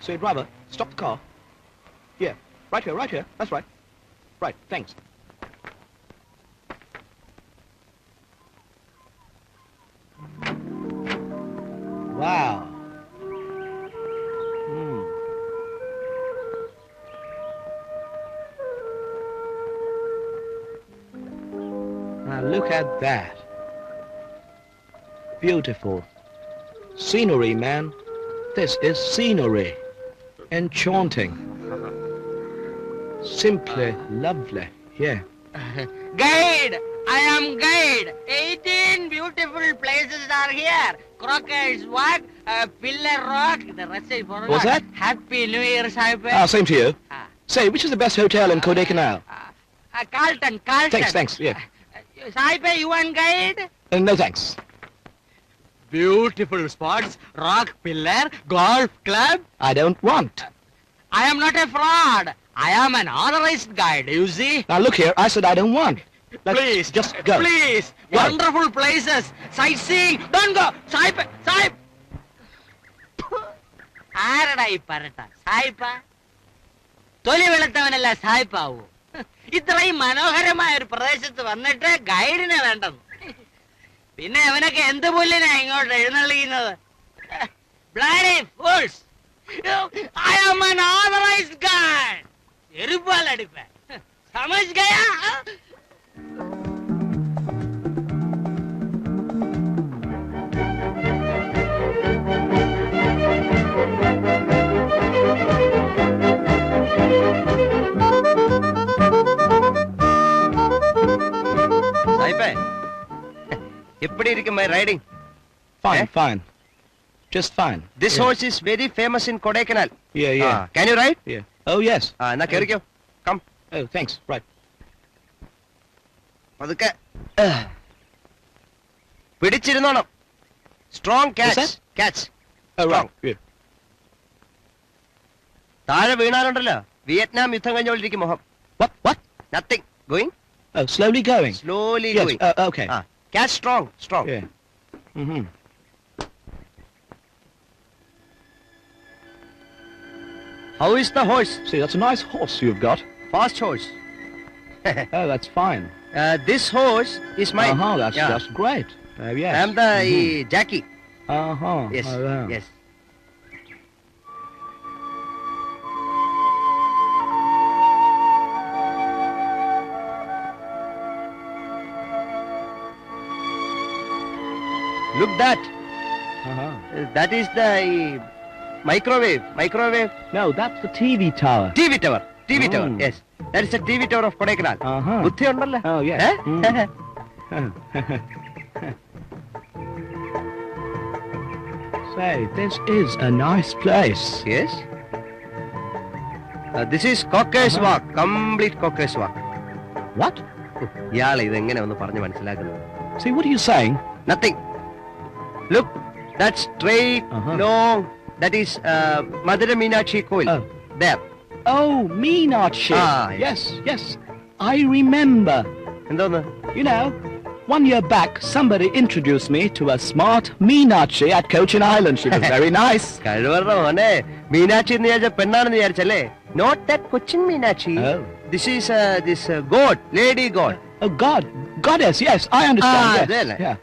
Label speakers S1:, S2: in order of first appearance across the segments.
S1: Say, driver, stop the car. Yeah, right here. That's right. Right, thanks. Wow. Now look at that. Beautiful. Scenery, man. This is scenery. Enchanting. Simply lovely. Yeah.
S2: Guide! I am guide. 18 beautiful places are here. Crockett's Walk, Pillar Rock, the rest I forgot.
S1: What's that?
S2: Happy New Year, Saipe.
S1: Same to you. Say, which is the best hotel in Kodaikanal?
S2: Carlton.
S1: Thanks, yeah.
S2: Saipe, you want guide?
S1: No, thanks.
S2: Beautiful spots, rock pillar, golf club.
S1: I don't want.
S2: I am not a fraud. I am an authorized guide, you see.
S1: Now look here, I said I don't want.
S2: Please,
S1: just go.
S2: Please,
S1: Go.
S2: Wonderful places, sightseeing. Don't go. Saipa. ആരടാ ഈ പറട്ട സായിപ്പ തൊലി വെളുത്തവനല്ല സായിപ്പാവൂ ഇത്രയും മനോഹരമായ ഒരു പ്രദേശത്ത് വന്നിട്ട് ഗൈഡിനെ വേണ്ടെന്ന് പിന്നെ അവനൊക്കെ എന്ത് പുല്ലിനാ ഇങ്ങോട്ട് എഴുന്നള്ളിക്കുന്നത് bloody fools I am an authorized guide. എരുപ്പാൽ അടിപ്പ സമജ് ഗയാ
S3: எப்படி இருக்கு my riding?
S1: Fine. Just fine.
S3: This horse is very famous in Kodaikanal.
S1: Yeah.
S3: Can you ride?
S1: Yeah. Oh, yes.
S3: Na kerikyo. Come.
S1: Oh, thanks. Right.
S3: Padukke. പിടിച്ചിരുന്നോണം. Strong catch. Catch.
S1: Oh, right. Yeah.
S3: താഴെ വീണാലുണ്ടല്ലോ Vietnam യുദ്ധം കഴിഞ്ഞോണ്ടിരിക്കും മോഹം.
S1: What?
S3: Nothing. Going?
S1: Oh, slowly going.
S3: Slowly
S1: Yes.
S3: going.
S1: Okay.
S3: Catch strong.
S1: Yeah. Mm-hmm.
S3: How is the horse?
S1: See, that's a nice horse you've got.
S3: Fast horse.
S1: Oh, that's fine.
S3: This horse is mine.
S1: That's just great. Yes.
S3: I am the Jackie. Yes. Yes. Look that. That is the microwave.
S1: No, that's the TV tower.
S3: TV tower. Yes. That is the TV tower of Kodaikanal. Buddhi undalla.
S1: Oh, yes. Say, this is a nice place.
S3: Yes. This is Cockairs Walk. Complete Cockairs Walk.
S1: What?
S3: ഇയാളെ ഇതെങ്ങനെ ഒന്ന് പറഞ്ഞു മനസ്സിലാക്കുന്നത്?
S1: See, what are you saying?
S3: Nothing. Look, that's straight, long. That is Madurai Meenakshi Koil. There.
S1: Oh, Meenakshi.
S3: Yes.
S1: Yes. I remember.
S3: എന്തോന്ന്?
S1: You know, 1 year back, somebody introduced me to a smart Meenakshi at Cochin Island. She was very nice.
S3: കഴിവറ മോനെ മീനാക്ഷി എന്ന് വിചാരിച്ച പെണ്ണാണെന്ന് വിചാരിച്ചല്ലേ? Not that Cochin Meenakshi. This is this god, lady god.
S1: Oh, goddess. Yes, I understand. Yes.
S3: Yeah.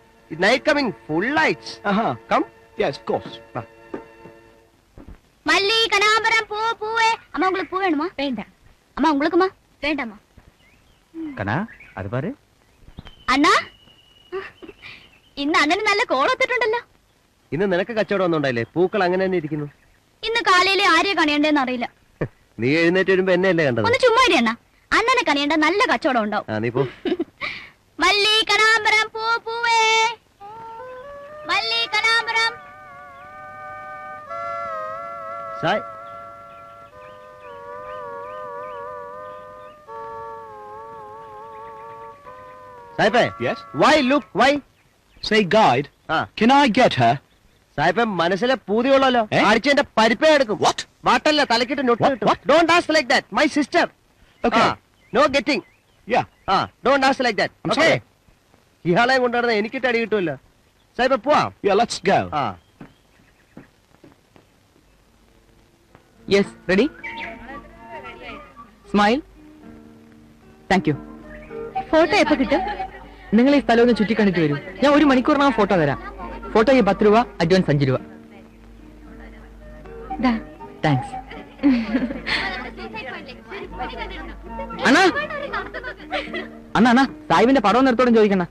S3: Night coming, full lights. Come.
S1: Yes, of course.
S4: மல்லி கனகாம்பரம் பூவே அம்மா உங்களுக்கு பூ வேணுமா? வேண்டாம். அம்மா உங்களுக்குமா? வேண்டாமா.
S5: கனா அது பாரு.
S4: അണ്ണാ ഇന്ന് അണ്ണന് നല്ല കോളൊത്തിട്ടുണ്ടല്ലോ.
S3: ഇന്ന് നിനക്ക് കച്ചവടം ഒന്നും ഉണ്ടായില്ലേ? പൂക്കൾ അങ്ങനെ തന്നെ ഇരിക്കുന്നു.
S4: ഇന്ന് കാലയിലെ ആരെയെ കണിയണ്ടെന്ന് അറിയില്ല.
S3: നീ എഴുന്നേറ്റ് വരുമ്പോ എന്നെയല്ലേ കണ്ടത്?
S4: ഒന്ന് ചുമ്മാ ഇരി അണ്ണാ. അണ്ണനെ കണിയണ്ട നല്ല കച്ചവടം ഉണ്ടാവും.
S3: നീ പോ.
S4: മല്ലി കനകാമ്പരം പൂവേ മല്ലി കനകാമ്പരം
S3: Sai സായിപ്പേ.
S1: Yes.
S3: Why?
S1: Say, guide. Can I get her?
S3: സായിപ്പേ മനസ്സിലെ പൂതിയുള്ളല്ലോ. അടിച്ചെന്റെ പരിപ്പേ എടുക്കും.
S1: What?
S3: വാട്ടല്ല തലക്കിട്ട് നൊട്ട് കിട്ടും. Don't ask like that. My sister.
S1: Okay.
S3: No getting.
S1: Yeah.
S3: Don't ask like that.
S1: I'm
S3: Okay.
S1: sorry.
S3: ഇയാളെ കൊണ്ടുവരുന്ന എനിക്കിട്ട് അടി കിട്ടുമല്ലോ. സായിപ്പേ പോവാം.
S1: Yeah, let's go.
S6: Yes ready smile thank you
S4: photo എപ്പോ കിട്ടും?
S6: നിങ്ങൾ ഈ സ്ഥലം ഒന്ന് ചുറ്റിക്കണ്ടിട്ട് വരൂ. ഞാൻ 1 മണിക്കൂറിനകം ഫോട്ടോ തരാം. ഫോട്ടോയ്ക്ക് 10 രൂപ, അഡ്വാൻസ് 5 രൂപ. താങ്ക്സ്. അണ്ണാ അണ്ണാ അണ്ണാ സാഹിബിന്റെ പടവും നിർത്തോടും ചോദിക്കണ്ട.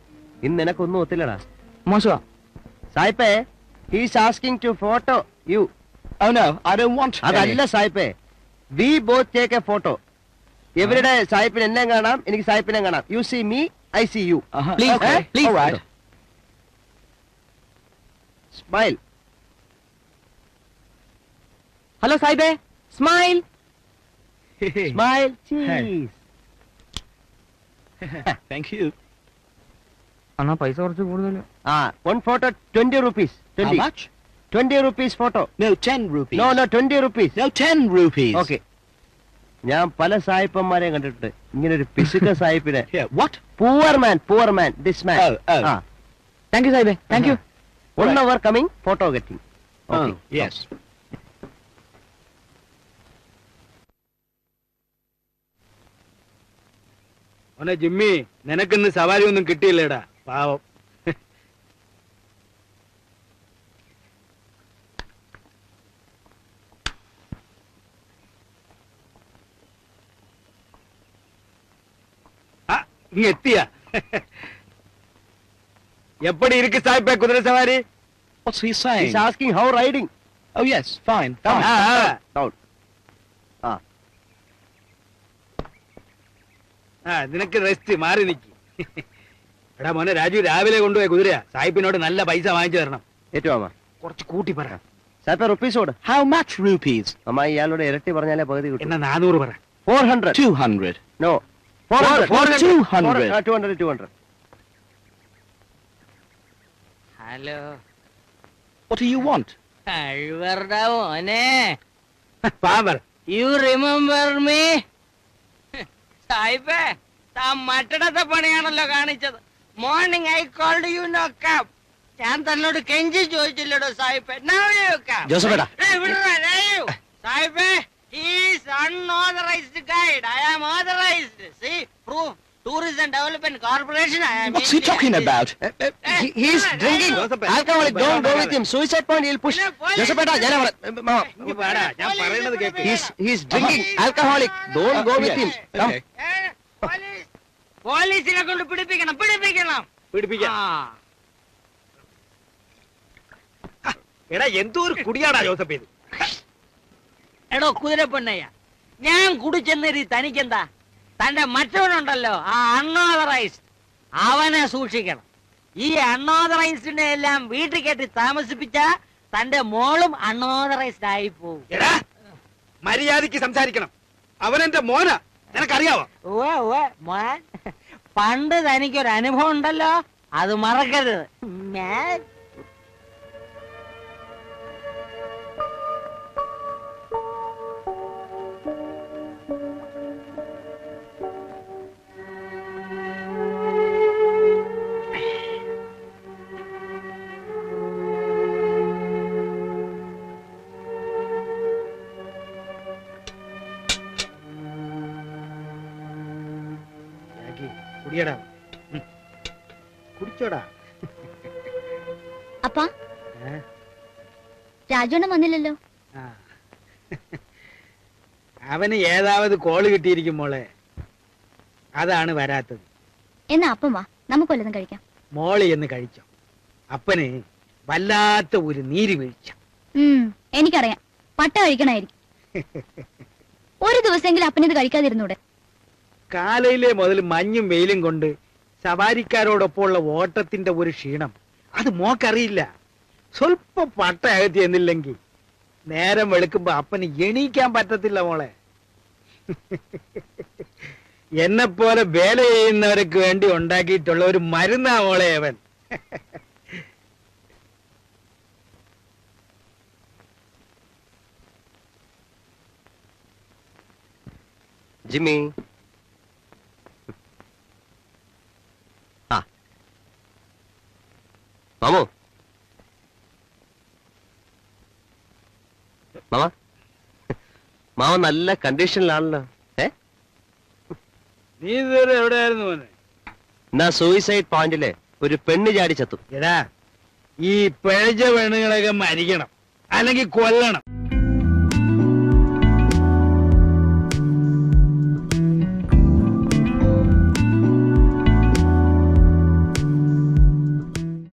S3: ഇന്ന് നിനക്കൊന്നും ഒത്തില്ലടാ.
S6: മോശമാ.
S3: സായിപ്പേ, he's asking to photo you.
S1: Oh no, I don't want
S3: അതല്ല സായിപ്പേ, we both take a photo. എവരുടെ സായിപ്പിന് എന്നെ കാണാം, എനിക്ക് സായിപ്പിനെ കാണാം. You see me, I see you.
S6: Please,
S1: Okay,
S6: please.
S1: all right.
S3: Smile.
S6: Hello സാഹിബേ, smile.
S3: Smile. Cheese.
S1: Thank you.
S6: അണ്ണാ പൈസ കുറച്ച് കൂടുതൽ.
S3: One photo 20 rupees.
S1: How
S3: 20.
S1: much?
S3: 20 rupees photo.
S1: No, 10 rupees.
S3: No, 20 rupees.
S1: No, 10 rupees.
S3: Okay. ഞാൻ പല സായിപ്പന്മാരെയും കണ്ടിട്ടുണ്ട് ഇങ്ങനെ ഒരു പിശുക്ക സായിപ്പിനെ.
S1: Yeah, what?
S3: Poor man, this man.
S1: Oh.
S6: Thank you സാഹിബേ, thank you.
S3: 1 hour coming, photo getting. Okay.
S1: Oh, yes.
S7: ഓനെ Jimmy, നിനക്കിന്ന് സവാരി ഒന്നും കിട്ടിയില്ലേടാ, പാവം. ഇങ്ങ എത്തിയ എപ്പടി ഇരിക്ക് സാഹിബേ കുതിര സവാരി?
S1: What's he saying?
S3: He's asking how riding.
S1: Oh yes, fine.
S3: Come.
S1: Fine.
S3: Down.
S7: നിനക്ക് റെസ്റ്റ്, മാറി നിക്ക്. എടാ മോനെ രാജു, രാവിലെ കൊണ്ടുപോയ കുതിരയാ. സാഹിബിനോട് നല്ല പൈസ വാങ്ങിച്ചു തരണം.
S3: ഏറ്റവും അമ്മ
S7: കുറച്ച് കൂട്ടി പറ.
S3: സായിപ്പ റുപ്പീസ് കൊടു.
S1: How much rupees?
S3: അമ്മ ഇയാളോട് ഇരട്ടി പറഞ്ഞാലേ പകുതി കിട്ടും.
S7: എന്നാ 400 പറ.
S3: 400.
S1: 200.
S3: No. 400.
S1: 200.
S3: 200.
S2: Hello,
S1: What do you want?
S2: കഴിവറുടെ മോനെ,
S7: പാമ്പർ.
S2: You remember me? സാഹിബേ, താൻ മറ്റടത്തെ പണിയാണല്ലോ കാണിച്ചത്. Morning I called you no come. ഞാൻ തന്നോട് കെഞ്ചി ചോദിച്ചില്ലടോ സാഹിബേ. Now you come.
S1: ജോസഫേട്ടാ.
S2: സാഹിബേ, he is unauthorized guide. I am authorized. See, proof. Tourism Development Corporation. I am.
S1: What's he talking about?
S3: He's drinking alcoholic. Don't go with him. Suicide point, he'll push. ജോസഫേട്ടാ, ഞാൻ
S7: ഇങ്ങ് വാടാ, ഞാൻ പറയുന്നത് cake.
S3: he's drinking alcoholic. Don't go with him. Come.
S1: Okay.
S2: പോലീസിനെ കൊണ്ട് പിടിപ്പിക്കണം.
S7: പിടിപ്പിക്കാം. എടാ എന്തോ ഒരു കുടിയാടാ ജോസഫ് ഇത്.
S2: എടോ കുതിരപ്പൊണ്ണയ്യ, ഞാൻ കുടിച്ചെന്നേരി തനിക്കെന്താ? തന്റെ മറ്റവനുണ്ടല്ലോ, ആ അൺഓതറൈസ്ഡ്, അവനെ സൂക്ഷിക്കണം. ഈ അൺഓതറൈസ്ഡിനെ എല്ലാം വീട്ടിൽ കയറ്റി താമസിപ്പിച്ച തന്റെ മോളും അൺഓതറൈസ്ഡ് ആയി പോകും.
S7: എടാ മര്യാദയ്ക്ക് സംസാരിക്കണം. അവനെന്റെ മോനാ, നിനക്കറിയാവോ?
S2: മോൻ, പണ്ട് തനിക്കൊരു അനുഭവം ഉണ്ടല്ലോ, അത് മറക്കരുത്. ഞാൻ
S7: കുടിയടാ, കുടിച്ചോടാ.
S4: അപ്പാ, രാജുണ്ണൻ വന്നില്ലല്ലോ.
S7: അവന് ഏതാവത് കോള് കിട്ടിയിരിക്കും മോളെ, അതാണ് വരാത്തത്.
S4: എന്നാ അപ്പം വാ, നമുക്ക് വല്ലതും കഴിക്കാം.
S7: മോളി എന്ന് കഴിച്ചോ? അപ്പന് വല്ലാത്ത ഒരു നീര് വീഴ്ച.
S4: എനിക്കറിയാം, പട്ട കഴിക്കണായിരിക്കും. ഒരു ദിവസമെങ്കിലും അപ്പനിത് കഴിക്കാതിരുന്നൂടെ?
S7: കാലയിലെ മുതൽ മഞ്ഞും വെയിലും കൊണ്ട് സവാരിക്കാരോടൊപ്പമുള്ള ഓട്ടത്തിന്റെ ഒരു ക്ഷീണം അത് മോക്കറിയില്ല. സ്വല്പം പട്ട അകത്തി എന്നില്ലെങ്കിൽ നേരം വെളുക്കുമ്പോ അപ്പന് എണീക്കാൻ പറ്റത്തില്ല മോളെ. എന്നെപ്പോലെ വേല ചെയ്യുന്നവർക്ക് വേണ്ടി ഉണ്ടാക്കിയിട്ടുള്ള ഒരു മരുന്നാ മോളെ അവൻ.
S3: ജിമ്മി, മാമോ, മാമ മാവൻ നല്ല കണ്ടീഷനിലാണല്ലോ.
S7: നീ ഇതുവരെ എവിടെയായിരുന്നു മോനെ?
S3: എന്നാ സൂയിസൈഡ് പോയിന്റില് ഒരു പെണ്ണ് ചാടി ചത്തു.
S7: എടാ ഈ പിഴച്ച പെണ്ണുങ്ങളൊക്കെ മരിക്കണം അല്ലെങ്കിൽ കൊല്ലണം.